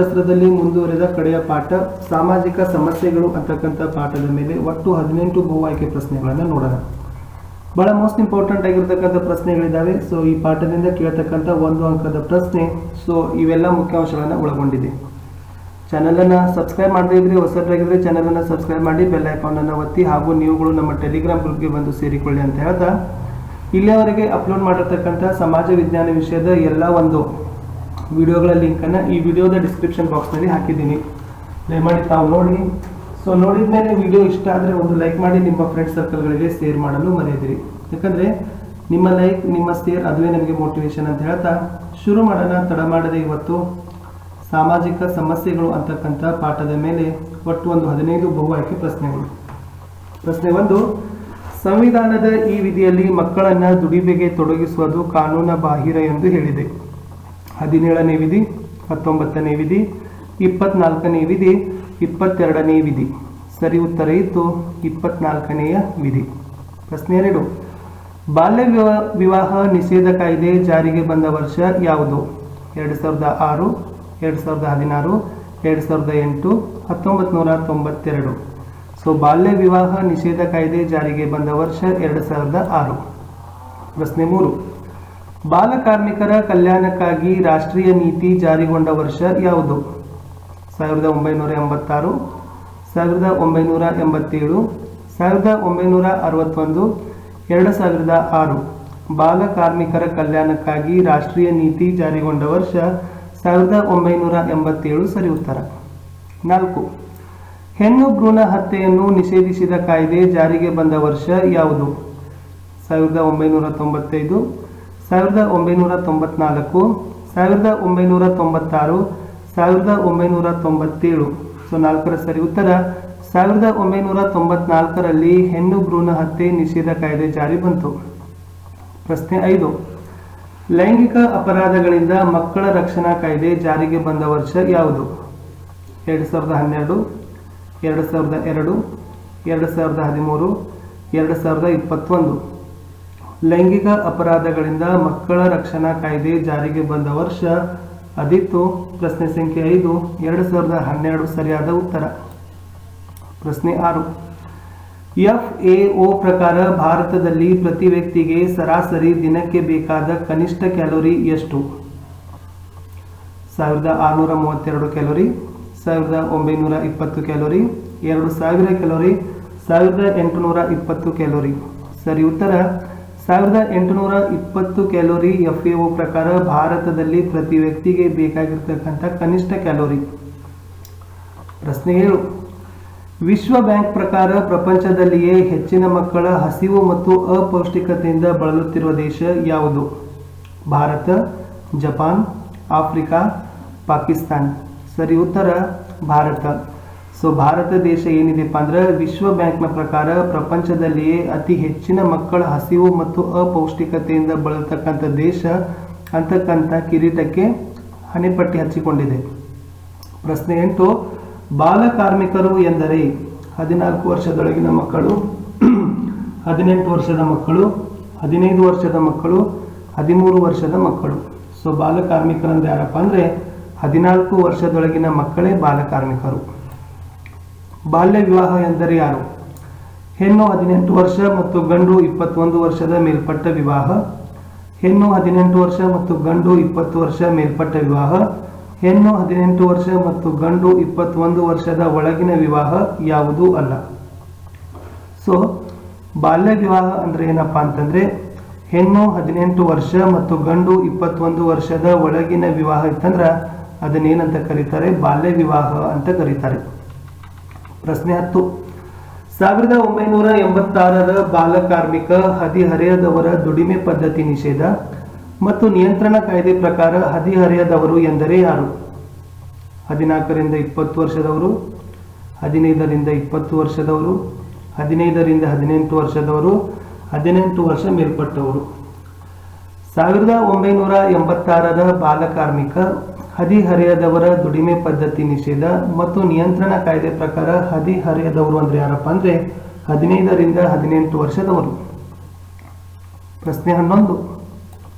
ಶಾಸ್ತ್ರದಲ್ಲಿ ಮುಂದುವರೆದ ಕಡೆಯ ಪಾಠ ಸಾಮಾಜಿಕ ಸಮಸ್ಯೆಗಳು ಅಂತಕ್ಕಂಥ ಪಾಠದ ಮೇಲೆ ಒಟ್ಟು 18 ಬಹು ಆಯ್ಕೆ ಪ್ರಶ್ನೆಗಳನ್ನು ನೋಡೋಣ. ಬಹಳ ಮೋಸ್ಟ್ ಇಂಪಾರ್ಟೆಂಟ್ ಆಗಿರ್ತಕ್ಕಂಥ ಪ್ರಶ್ನೆಗಳಿದ್ದಾವೆ. ಸೊ ಈ ಪಾಠದಿಂದ ಕೇಳತಕ್ಕಂಥ 1 ಅಂಕದ ಪ್ರಶ್ನೆ. ಸೊ ಇವೆಲ್ಲ ಮುಖ್ಯಾಂಶಗಳನ್ನು ಒಳಗೊಂಡಿದೆ. ಚಾನಲನ್ನು ಸಬ್ಸ್ಕ್ರೈಬ್ ಮಾಡದೇ ಇದ್ರೆ, ಹೊಸಬರಾಗಿದ್ದರೆ ಚಾನಲನ್ನು ಸಬ್ಸ್ಕ್ರೈಬ್ ಮಾಡಿ, ಬೆಲ್ ಐಕಾನನ್ನು ಒತ್ತಿ, ಹಾಗೂ ನೀವುಗಳು ನಮ್ಮ ಟೆಲಿಗ್ರಾಮ್ ಗ್ರೂಪ್ಗೆ ಬಂದು ಸೇರಿಕೊಳ್ಳಿ ಅಂತ ಹೇಳ್ತಾ, ಇಲ್ಲಿಯವರೆಗೆ ಅಪ್ಲೋಡ್ ಮಾಡಿರ್ತಕ್ಕಂಥ ಸಮಾಜ ವಿಜ್ಞಾನ ವಿಷಯದ ಎಲ್ಲ ಒಂದು ವಿಡಿಯೋಗಳ ಲಿಂಕನ್ನು ಈ ವಿಡಿಯೋದ ಡಿಸ್ಕ್ರಿಪ್ಷನ್ ಬಾಕ್ಸ್ನಲ್ಲಿ ಹಾಕಿದ್ದೀನಿ. ದಯಮಾಡಿ ತಾವು ನೋಡಿ. ಸೊ ನೋಡಿದ ಮೇಲೆ ವಿಡಿಯೋ ಇಷ್ಟ ಆದರೆ ಒಂದು ಲೈಕ್ ಮಾಡಿ, ನಿಮ್ಮ ಫ್ರೆಂಡ್ಸ್ ಸರ್ಕಲ್ಗಳಿಗೆ ಶೇರ್ ಮಾಡಲು ಮರೆಯದಿರಿ. ಯಾಕಂದರೆ ನಿಮ್ಮ ಲೈಕ್, ನಿಮ್ಮ ಶೇರ್ ಅದುವೇ ನಮಗೆ ಮೋಟಿವೇಶನ್ ಅಂತ ಹೇಳ್ತಾ ಶುರು ಮಾಡೋಣ. ತಡ ಮಾಡದೆ ಇವತ್ತು ಸಾಮಾಜಿಕ ಸಮಸ್ಯೆಗಳು ಅಂತಕ್ಕಂಥ ಪಾಠದ ಮೇಲೆ ಒಟ್ಟು ಒಂದು 15 ಬಹು ಆಯ್ಕೆ ಪ್ರಶ್ನೆಗಳು. ಪ್ರಶ್ನೆ 1, ಸಂವಿಧಾನದ ಈ ವಿಧಿಯಲ್ಲಿ ಮಕ್ಕಳನ್ನು ದುಡಿಮೆಗೆ ತೊಡಗಿಸುವುದು ಕಾನೂನು ಬಾಹಿರ ಎಂದು ಹೇಳಿದೆ. 17ನೇ ವಿಧಿ, 19ನೇ ವಿಧಿ, 24ನೇ ವಿಧಿ, 22ನೇ ವಿಧಿ. ಸರಿ ಉತ್ತರ ಇತ್ತು 24ನೆಯ ವಿಧಿ. ಪ್ರಶ್ನೆ 2, ಬಾಲ್ಯ ವಿವಾಹ ನಿಷೇಧ ಕಾಯ್ದೆ ಜಾರಿಗೆ ಬಂದ ವರ್ಷ ಯಾವುದು? 2006, 2016, 2008, 1992. ಸೊ ಬಾಲ್ಯ ವಿವಾಹ ನಿಷೇಧ ಕಾಯ್ದೆ ಜಾರಿಗೆ ಬಂದ ವರ್ಷ 2006. ಪ್ರಶ್ನೆ 3, ಬಾಲ ಕಾರ್ಮಿಕರ ಕಲ್ಯಾಣಕ್ಕಾಗಿ ರಾಷ್ಟ್ರೀಯ ನೀತಿ ಜಾರಿಗೊಂಡ ವರ್ಷ ಯಾವುದು? 1986, 1987, 1961, 2006. ಬಾಲ ಕಾರ್ಮಿಕರ ಕಲ್ಯಾಣಕ್ಕಾಗಿ ರಾಷ್ಟ್ರೀಯ ನೀತಿ ಜಾರಿಗೊಂಡ ವರ್ಷ 1987. ಸರಿ ಉತ್ತರ. 4, ಹೆಣ್ಣು ಭ್ರೂಣ ಹತ್ಯೆಯನ್ನು ನಿಷೇಧಿಸಿದ ಕಾಯ್ದೆ ಜಾರಿಗೆ ಬಂದ ವರ್ಷ ಯಾವುದು? 1995, 1994, 1996, 1997. ಸೊ 4ರ ಸರಿ ಉತ್ತರ 1994ರಲ್ಲಿ ಹೆಣ್ಣು ಭ್ರೂಣ ಹತ್ಯೆ ನಿಷೇಧ ಕಾಯ್ದೆ ಜಾರಿ ಬಂತು. ಪ್ರಶ್ನೆ 5, ಲೈಂಗಿಕ ಅಪರಾಧಗಳಿಂದ ಮಕ್ಕಳ ರಕ್ಷಣಾ ಕಾಯ್ದೆ ಜಾರಿಗೆ ಬಂದ ವರ್ಷ ಯಾವುದು? 2012, 2002, 2013, 2021. ಲೈಂಗಿಕ ಅಪರಾಧಗಳಿಂದ ಮಕ್ಕಳ ರಕ್ಷಣಾ ಕಾಯ್ದೆ ಜಾರಿಗೆ ಬಂದ ವರ್ಷ ಅದಿತ್ತು. ಪ್ರಶ್ನೆ ಸಂಖ್ಯೆ 5, 2012 ಸರಿಯಾದ ಉತ್ತರ. ಪ್ರಶ್ನೆ 6, FAO ಪ್ರಕಾರ ಭಾರತದಲ್ಲಿ ಪ್ರತಿ ವ್ಯಕ್ತಿಗೆ ಸರಾಸರಿ ದಿನಕ್ಕೆ ಬೇಕಾದ ಕನಿಷ್ಠ ಕ್ಯಾಲೋರಿ ಎಷ್ಟು? 1632 ಕ್ಯಾಲೋರಿ, 1920 ಕ್ಯಾಲೋರಿ, 2000 ಕ್ಯಾಲೋರಿ, 1820 ಕ್ಯಾಲೋರಿ. ಸರಿ ಉತ್ತರ 1820 ಕ್ಯಾಲೋರಿ FAO ಪ್ರಕಾರ ಭಾರತದಲ್ಲಿ ಪ್ರತಿ ವ್ಯಕ್ತಿಗೆ ಬೇಕಾಗಿರ್ತಕ್ಕಂಥ ಕನಿಷ್ಠ ಕ್ಯಾಲೋರಿ. ಪ್ರಶ್ನೆ 7, ವಿಶ್ವ ಬ್ಯಾಂಕ್ ಪ್ರಕಾರ ಪ್ರಪಂಚದಲ್ಲಿಯೇ ಹೆಚ್ಚಿನ ಮಕ್ಕಳ ಹಸಿವು ಮತ್ತು ಅಪೌಷ್ಟಿಕತೆಯಿಂದ ಬಳಲುತ್ತಿರುವ ದೇಶ ಯಾವುದು? Bharat, Japan, Africa, Pakistan. ಸರಿ ಉತ್ತರ ಭಾರತ. ಸೊ ಭಾರತ ದೇಶ ಏನಿದೆಪ್ಪ ಅಂದ್ರೆ ವಿಶ್ವ ಬ್ಯಾಂಕ್ನ ಪ್ರಕಾರ ಪ್ರಪಂಚದಲ್ಲಿಯೇ ಅತಿ ಹೆಚ್ಚಿನ ಮಕ್ಕಳ ಹಸಿವು ಮತ್ತು ಅಪೌಷ್ಟಿಕತೆಯಿಂದ ಬಳಲತಕ್ಕಂಥ ದೇಶ ಅಂತಕ್ಕಂಥ ಕಿರೀಟಕ್ಕೆ ಹಣೆಪಟ್ಟಿ ಹಚ್ಚಿಕೊಂಡಿದೆ. ಪ್ರಶ್ನೆ 8, ಬಾಲ ಕಾರ್ಮಿಕರು ಎಂದರೆ 14 ವರ್ಷದೊಳಗಿನ ಮಕ್ಕಳು, 18 ವರ್ಷದ ಮಕ್ಕಳು, 15 ವರ್ಷದ ಮಕ್ಕಳು, 13 ವರ್ಷದ ಮಕ್ಕಳು. ಸೊ ಬಾಲ ಕಾರ್ಮಿಕರಂದ್ರೆ ಯಾರಪ್ಪ ಅಂದರೆ 14 ವರ್ಷದೊಳಗಿನ ಮಕ್ಕಳೇ ಬಾಲ ಕಾರ್ಮಿಕರು. ಬಾಲ್ಯ ವಿವಾಹ ಎಂದರೆ ಯಾರು? ಹೆಣ್ಣು 18 ವರ್ಷ ಮತ್ತು ಗಂಡು 21 ವರ್ಷದ ಮೇಲ್ಪಟ್ಟ ವಿವಾಹ. ಹೆಣ್ಣು 18 ವರ್ಷ ಮತ್ತು ಗಂಡು 20 ವರ್ಷ ಮೇಲ್ಪಟ್ಟ ವಿವಾಹ. ಹೆಣ್ಣು 18 ವರ್ಷ ಮತ್ತು ಗಂಡು 21 ವರ್ಷದ ಒಳಗಿನ ವಿವಾಹ ಯಾವುದೂ ಅಲ್ಲ. ಸೊ ಬಾಲ್ಯ ವಿವಾಹ ಅಂದರೆ ಏನಪ್ಪ ಅಂತಂದರೆ ಹೆಣ್ಣು 18 ವರ್ಷ ಮತ್ತು ಗಂಡು 21 ವರ್ಷದ ಒಳಗಿನ ವಿವಾಹ ಇತ್ತಂದ್ರೆ ಅದನ್ನೇನಂತ ಕರೀತಾರೆ? ಬಾಲ್ಯ ವಿವಾಹ ಅಂತ ಕರೀತಾರೆ. ಪ್ರಶ್ನೆ 10, 1986ರ ಬಾಲ ಕಾರ್ಮಿಕ ಹದಿಹರೆಯದವರ ದುಡಿಮೆ ಪದ್ಧತಿ ನಿಷೇಧ ಮತ್ತು ನಿಯಂತ್ರಣ ಕಾಯ್ದೆ ಪ್ರಕಾರ ಹದಿಹರೆಯದವರು ಎಂದರೆ ಯಾರು? 14ರಿಂದ 20 ವರ್ಷದವರು, 15ರಿಂದ 20 ವರ್ಷದವರು, 15ರಿಂದ 18 ವರ್ಷದವರು, 18 ವರ್ಷ ಮೇಲ್ಪಟ್ಟವರು. 1986ರ ಬಾಲ ಕಾರ್ಮಿಕ ಹದಿಹರೆಯದವರ ದುಡಿಮೆ ಪದ್ಧತಿ ನಿಷೇಧ ಮತ್ತು ನಿಯಂತ್ರಣ ಕಾಯ್ದೆ ಪ್ರಕಾರ ಹದಿಹರೆಯದವರು ಅಂದ್ರೆ ಯಾರಪ್ಪ ಅಂದ್ರೆ 15ರಿಂದ 18 ವರ್ಷದವರು. ಪ್ರಶ್ನೆ 11,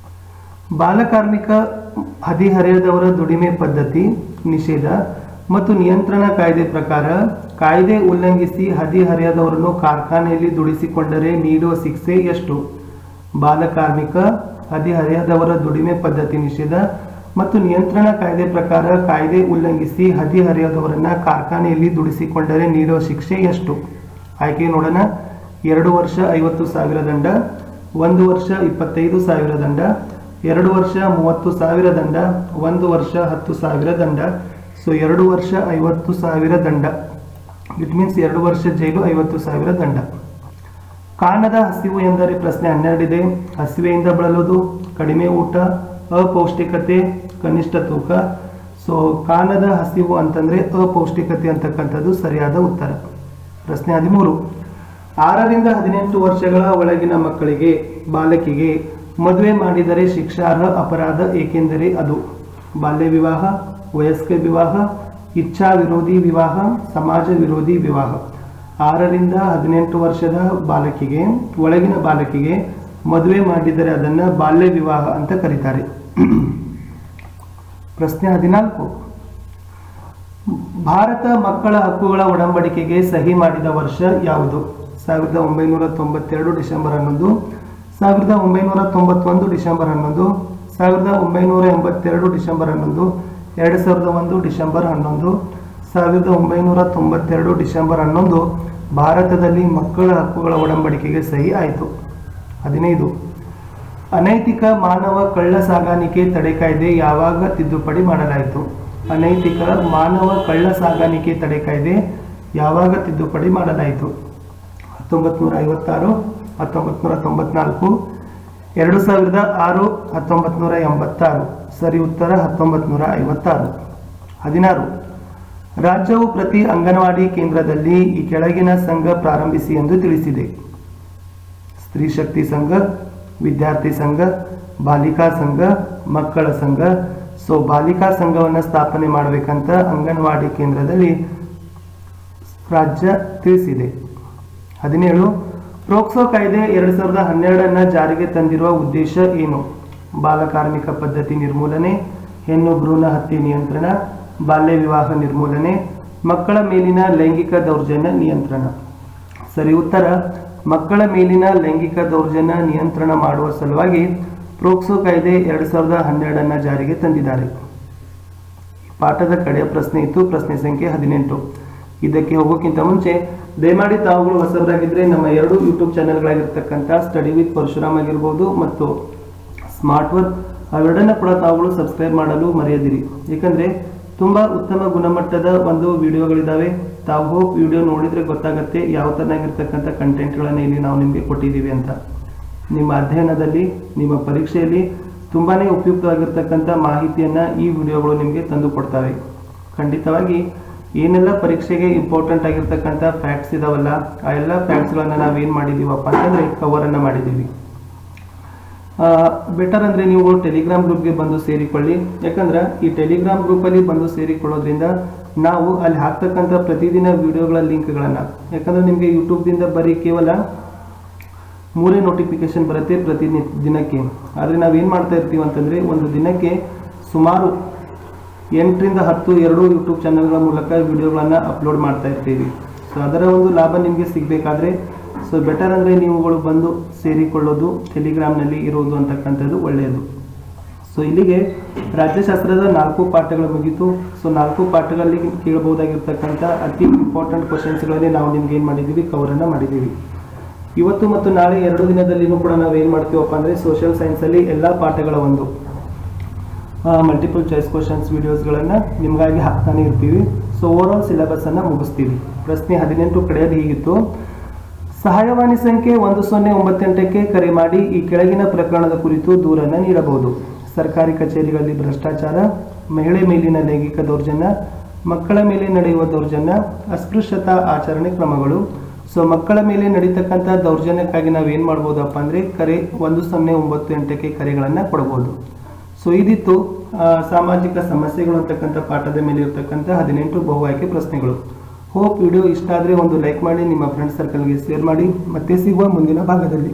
ಬಾಲಕಾರ್ಮಿಕ ಹದಿಹರೆಯದವರ ದುಡಿಮೆ ಪದ್ಧತಿ ನಿಷೇಧ ಮತ್ತು ನಿಯಂತ್ರಣ ಕಾಯ್ದೆ ಪ್ರಕಾರ ಕಾಯ್ದೆ ಉಲ್ಲಂಘಿಸಿ ಹದಿಹರೆಯದವರನ್ನು ಕಾರ್ಖಾನೆಯಲ್ಲಿ ದುಡಿಸಿಕೊಂಡರೆ ನೀಡುವ ಶಿಕ್ಷೆ ಎಷ್ಟು? ಬಾಲಕಾರ್ಮಿಕ, ಹದಿಹರೆಯದವರ ದುಡಿಮೆ ಪದ್ಧತಿ ನಿಷೇಧ ಮತ್ತು ನಿಯಂತ್ರಣ ಕಾಯ್ದೆ ಪ್ರಕಾರ ಕಾಯ್ದೆ ಉಲ್ಲಂಘಿಸಿ ಹದಿಹರೆಯದವರನ್ನ ಕಾರ್ಖಾನೆಯಲ್ಲಿ ದುಡಿಸಿಕೊಂಡರೆ ನೀಡುವ ಶಿಕ್ಷೆ ಎಷ್ಟು? ಆಯ್ಕೆ ನೋಡೋಣ. 2 ವರ್ಷ 50,000 ದಂಡ, 1 ವರ್ಷ 25,000 ದಂಡ, 2 ವರ್ಷ 30,000 ದಂಡ, 1 ವರ್ಷ 10,000 ದಂಡ. ಸೊ 2 ವರ್ಷ 50,000 ದಂಡ, ಇಟ್ ಮೀನ್ಸ್ 2 ವರ್ಷ ಜೈಲು, 50,000 ದಂಡ. ಕಾಣದ ಹಸಿವು ಎಂದರೆ ಪ್ರಶ್ನೆ 12 ಇದೆ. ಹಸಿವೆಯಿಂದ ಬಳಲುವುದು, ಕಡಿಮೆ ಊಟ, ಅಪೌಷ್ಟಿಕತೆ, ಕನಿಷ್ಠ ತೂಕ. ಸೊ ಕಾಣದ ಹಸಿವು ಅಂತಂದ್ರೆ ಅಪೌಷ್ಟಿಕತೆ ಅಂತಕ್ಕಂಥದ್ದು ಸರಿಯಾದ ಉತ್ತರ. ಪ್ರಶ್ನೆ 13, 6 ರಿಂದ 18 ವರ್ಷಗಳ ಒಳಗಿನ ಮಕ್ಕಳಿಗೆ, ಬಾಲಕಿಗೆ ಮದುವೆ ಮಾಡಿದರೆ ಶಿಕ್ಷಾರ್ಹ ಅಪರಾಧ ಏಕೆಂದರೆ ಅದು? ಬಾಲ್ಯ ವಿವಾಹ, ವಯಸ್ಕ ವಿವಾಹ, ಇಚ್ಛಾ ವಿರೋಧಿ ವಿವಾಹ, ಸಮಾಜ ವಿರೋಧಿ ವಿವಾಹ. 6 ರಿಂದ 18 ವರ್ಷದ ಬಾಲಕಿಗೆ, ಒಳಗಿನ ಬಾಲಕಿಗೆ ಮದುವೆ ಮಾಡಿದರೆ ಅದನ್ನ ಬಾಲ್ಯ ವಿವಾಹ ಅಂತ ಕರೀತಾರೆ. ಪ್ರಶ್ನೆ 14, ಭಾರತ ಮಕ್ಕಳ ಹಕ್ಕುಗಳ ಒಡಂಬಡಿಕೆಗೆ ಸಹಿ ಮಾಡಿದ ವರ್ಷ ಯಾವುದು? 1992 December 11, 1991 December 11, 1982 December 11, 2001 December 11. 1992 December 11 ಭಾರತದಲ್ಲಿ ಮಕ್ಕಳ ಹಕ್ಕುಗಳ ಒಡಂಬಡಿಕೆಗೆ ಸಹಿ ಆಯಿತು. 15, ಅನೈತಿಕ ಮಾನವ ಕಳ್ಳ ಸಾಗಾಣಿಕೆ ತಡೆ ಕಾಯ್ದೆ ಯಾವಾಗ ತಿದ್ದುಪಡಿ ಮಾಡಲಾಯಿತು? ಅನೈತಿಕ ಮಾನವ ಕಳ್ಳ ಸಾಗಾಣಿಕೆ ತಡೆ ಕಾಯ್ದೆ ಯಾವಾಗ ತಿದ್ದುಪಡಿ ಮಾಡಲಾಯಿತು? 1956, 1994, 2006, 1986. ಸರಿ ಉತ್ತರ 1956. 16, ರಾಜ್ಯವು ಪ್ರತಿ ಅಂಗನವಾಡಿ ಕೇಂದ್ರದಲ್ಲಿ ಈ ಕೆಳಗಿನ ಸಂಘ ಪ್ರಾರಂಭಿಸಿ ಎಂದು ತಿಳಿಸಿದೆ. ಸ್ತ್ರೀ ಶಕ್ತಿ ಸಂಘ, ವಿದ್ಯಾರ್ಥಿ ಸಂಘ, ಬಾಲಿಕಾ ಸಂಘ, ಮಕ್ಕಳ ಸಂಘ. ಸೊ ಬಾಲಿಕಾ ಸಂಘವನ್ನು ಸ್ಥಾಪನೆ ಮಾಡಬೇಕಂತ ಅಂಗನವಾಡಿ ಕೇಂದ್ರದಲ್ಲಿ ರಾಜ್ಯ ತಿಳಿಸಿದೆ. 17, ಪ್ರೋಕ್ಸೋ ಕಾಯ್ದೆ 2012 ಜಾರಿಗೆ ತಂದಿರುವ ಉದ್ದೇಶ ಏನು? ಬಾಲಕಾರ್ಮಿಕ ಪದ್ಧತಿ ನಿರ್ಮೂಲನೆ, ಹೆಣ್ಣು ಭ್ರೂಣ ಹತ್ಯೆ ನಿಯಂತ್ರಣ, ಬಾಲ್ಯ ವಿವಾಹ ನಿರ್ಮೂಲನೆ, ಮಕ್ಕಳ ಮೇಲಿನ ಲೈಂಗಿಕ ದೌರ್ಜನ್ಯ ನಿಯಂತ್ರಣ. ಸರಿ ಉತ್ತರ ಮಕ್ಕಳ ಮೇಲಿನ ಲೈಂಗಿಕ ದೌರ್ಜನ್ಯ ನಿಯಂತ್ರಣ ಮಾಡುವ ಸಲುವಾಗಿ ಪ್ರೋಕ್ಸೋ ಕಾಯ್ದೆ 2012 ಜಾರಿಗೆ ತಂದಿದ್ದಾರೆ. ಪಾಠದ ಕಡೆಯ ಪ್ರಶ್ನೆ ಇತ್ತು, ಪ್ರಶ್ನೆ ಸಂಖ್ಯೆ 18. ಇದಕ್ಕೆ ಹೋಗೋಕ್ಕಿಂತ ಮುಂಚೆ ದಯಮಾಡಿ ತಾವುಗಳು ಹೊಸಬರಾಗಿದ್ದರೆ ನಮ್ಮ 2 ಯೂಟ್ಯೂಬ್ ಚಾನೆಲ್ಗಳಾಗಿರ್ತಕ್ಕಂಥ ಸ್ಟಡಿ ವಿತ್ ಪರಶುರಾಮ್ ಆಗಿರ್ಬೋದು ಮತ್ತು ಸ್ಮಾರ್ಟ್ ವರ್ಕ್, ಅವೆರಡನ್ನ ಕೂಡ ತಾವುಗಳು ಸಬ್ಸ್ಕ್ರೈಬ್ ಮಾಡಲು ಮರೆಯದಿರಿ. ಏಕೆಂದರೆ ತುಂಬ ಉತ್ತಮ ಗುಣಮಟ್ಟದ ಒಂದು ವಿಡಿಯೋಗಳಿದ್ದಾವೆ. ತಾವು ಹೋಗಿ ವಿಡಿಯೋ ನೋಡಿದರೆ ಗೊತ್ತಾಗುತ್ತೆ ಯಾವ ಥರನಾಗಿರ್ತಕ್ಕಂಥ ಕಂಟೆಂಟ್ಗಳನ್ನು ಇಲ್ಲಿ ನಾವು ನಿಮಗೆ ಕೊಟ್ಟಿದ್ದೀವಿ ಅಂತ. ನಿಮ್ಮ ಅಧ್ಯಯನದಲ್ಲಿ, ನಿಮ್ಮ ಪರೀಕ್ಷೆಯಲ್ಲಿ ತುಂಬಾ ಉಪಯುಕ್ತವಾಗಿರ್ತಕ್ಕಂಥ ಮಾಹಿತಿಯನ್ನು ಈ ವಿಡಿಯೋಗಳು ನಿಮಗೆ ತಂದು ಕೊಡ್ತವೆ. ಖಂಡಿತವಾಗಿ ಏನೆಲ್ಲ ಪರೀಕ್ಷೆಗೆ ಇಂಪಾರ್ಟೆಂಟ್ ಆಗಿರ್ತಕ್ಕಂಥ ಫ್ಯಾಕ್ಟ್ಸ್ ಇದಾವಲ್ಲ, ಆ ಎಲ್ಲ ಫ್ಯಾಕ್ಟ್ಸ್ಗಳನ್ನು ನಾವೇನು ಮಾಡಿದ್ದೀವಪ್ಪ ಅಂತಂದರೆ ಕವರನ್ನು ಮಾಡಿದ್ದೀವಿ. ಬೆಟರ್ ಅಂದರೆ ನೀವು ಟೆಲಿಗ್ರಾಮ್ ಗ್ರೂಪ್ಗೆ ಬಂದು ಸೇರಿಕೊಳ್ಳಿ. ಯಾಕಂದ್ರೆ ಈ ಟೆಲಿಗ್ರಾಮ್ ಗ್ರೂಪಲ್ಲಿ ಬಂದು ಸೇರಿಕೊಳ್ಳೋದ್ರಿಂದ ನಾವು ಅಲ್ಲಿ ಹಾಕ್ತಕ್ಕಂಥ ಪ್ರತಿದಿನ ವಿಡಿಯೋಗಳ ಲಿಂಕ್ಗಳನ್ನು, ಯಾಕಂದರೆ ನಿಮಗೆ ಯೂಟ್ಯೂಬ್ದಿಂದ ಬರೀ ಕೇವಲ 3 ನೋಟಿಫಿಕೇಶನ್ ಬರುತ್ತೆ ಪ್ರತಿ ದಿನಕ್ಕೆ. ಆದರೆ ನಾವೇನು ಮಾಡ್ತಾ ಇರ್ತೀವಿ ಅಂತಂದರೆ ಒಂದು ದಿನಕ್ಕೆ ಸುಮಾರು 8 ರಿಂದ 10 2 ಯೂಟ್ಯೂಬ್ ಚಾನಲ್ಗಳ ಮೂಲಕ ವಿಡಿಯೋಗಳನ್ನು ಅಪ್ಲೋಡ್ ಮಾಡ್ತಾ ಇರ್ತೀವಿ. ಸೊ ಅದರ ಒಂದು ಲಾಭ ನಿಮಗೆ ಸಿಗಬೇಕಾದ್ರೆ ಸೊ ಬೆಟರ್ ಅಂದರೆ ನೀವುಗಳು ಬಂದು ಸೇರಿಕೊಳ್ಳೋದು, ಟೆಲಿಗ್ರಾಮ್ನಲ್ಲಿ ಇರೋದು ಅಂತಕ್ಕಂಥದ್ದು ಒಳ್ಳೆಯದು. ಸೊ ಇಲ್ಲಿಗೆ ರಾಜ್ಯಶಾಸ್ತ್ರದ 4 ಪಾಠಗಳು ಮುಗೀತು. ಸೊ 4 ಪಾಠಗಳಲ್ಲಿ ಕೇಳಬಹುದಾಗಿರ್ತಕ್ಕಂಥ ಅತಿ ಇಂಪಾರ್ಟೆಂಟ್ ಕ್ವಶನ್ಸ್ಗಳಲ್ಲಿ ನಾವು ನಿಮ್ಗೆ ಏನು ಮಾಡಿದ್ದೀವಿ, ಕವರನ್ನು ಮಾಡಿದ್ದೀವಿ. ಇವತ್ತು ಮತ್ತು ನಾಳೆ 2 ದಿನದಲ್ಲಿನೂ ಕೂಡ ನಾವು ಏನು ಮಾಡ್ತೀವಪ್ಪ ಅಂದರೆ ಸೋಷಿಯಲ್ ಸೈನ್ಸಲ್ಲಿ ಎಲ್ಲ ಪಾಠಗಳ ಒಂದು ಮಲ್ಟಿಪಲ್ ಚಾಯ್ಸ್ ಕ್ವಶನ್ಸ್ ವಿಡಿಯೋಸ್ಗಳನ್ನು ನಿಮಗಾಗಿ ಹಾಕ್ತಾನೆ ಇರ್ತೀವಿ. ಸೊ ಓವರಾಲ್ ಸಿಲೆಬಸ್ಸನ್ನು ಮುಗಿಸ್ತೀವಿ. ಪ್ರಶ್ನೆ 18 ಕಡೆಯಲ್ಲಿ ಹೀಗಿತ್ತು: ಸಹಾಯವಾಣಿ ಸಂಖ್ಯೆ 1098ಕ್ಕೆ ಕರೆ ಮಾಡಿ ಈ ಕೆಳಗಿನ ಪ್ರಕರಣದ ಕುರಿತು ದೂರನ್ನು ನೀಡಬಹುದು. ಸರ್ಕಾರಿ ಕಚೇರಿಗಳಲ್ಲಿ ಭ್ರಷ್ಟಾಚಾರ, ಮಹಿಳೆ ಮೇಲಿನ ಲೈಂಗಿಕ ದೌರ್ಜನ್ಯ, ಮಕ್ಕಳ ಮೇಲೆ ನಡೆಯುವ ದೌರ್ಜನ್ಯ, ಅಸ್ಪೃಶ್ಯತಾ ಆಚರಣೆ ಕ್ರಮಗಳು. ಸೊ ಮಕ್ಕಳ ಮೇಲೆ ನಡೀತಕ್ಕಂಥ ದೌರ್ಜನ್ಯಕ್ಕಾಗಿ ನಾವೇನು ಮಾಡ್ಬೋದಪ್ಪ ಅಂದರೆ ಕರೆ 1098ಕ್ಕೆ ಕರೆಗಳನ್ನು ಕೊಡ್ಬೋದು. ಸೊ ಇದಿತ್ತು ಸಾಮಾಜಿಕ ಸಮಸ್ಯೆಗಳು ಅಂತಕ್ಕಂಥ ಪಾಠದ ಮೇಲೆ ಇರತಕ್ಕಂಥ 18 ಬಹು ಆಯ್ಕೆ ಪ್ರಶ್ನೆಗಳು. ಹೋಪ್ ವಿಡಿಯೋ ಇಷ್ಟ ಆದರೆ ಒಂದು ಲೈಕ್ ಮಾಡಿ, ನಿಮ್ಮ ಫ್ರೆಂಡ್ ಸರ್ಕಲ್ಗೆ ಶೇರ್ ಮಾಡಿ. ಮತ್ತೆ ಸಿಗುವ ಮುಂದಿನ ಭಾಗದಲ್ಲಿ.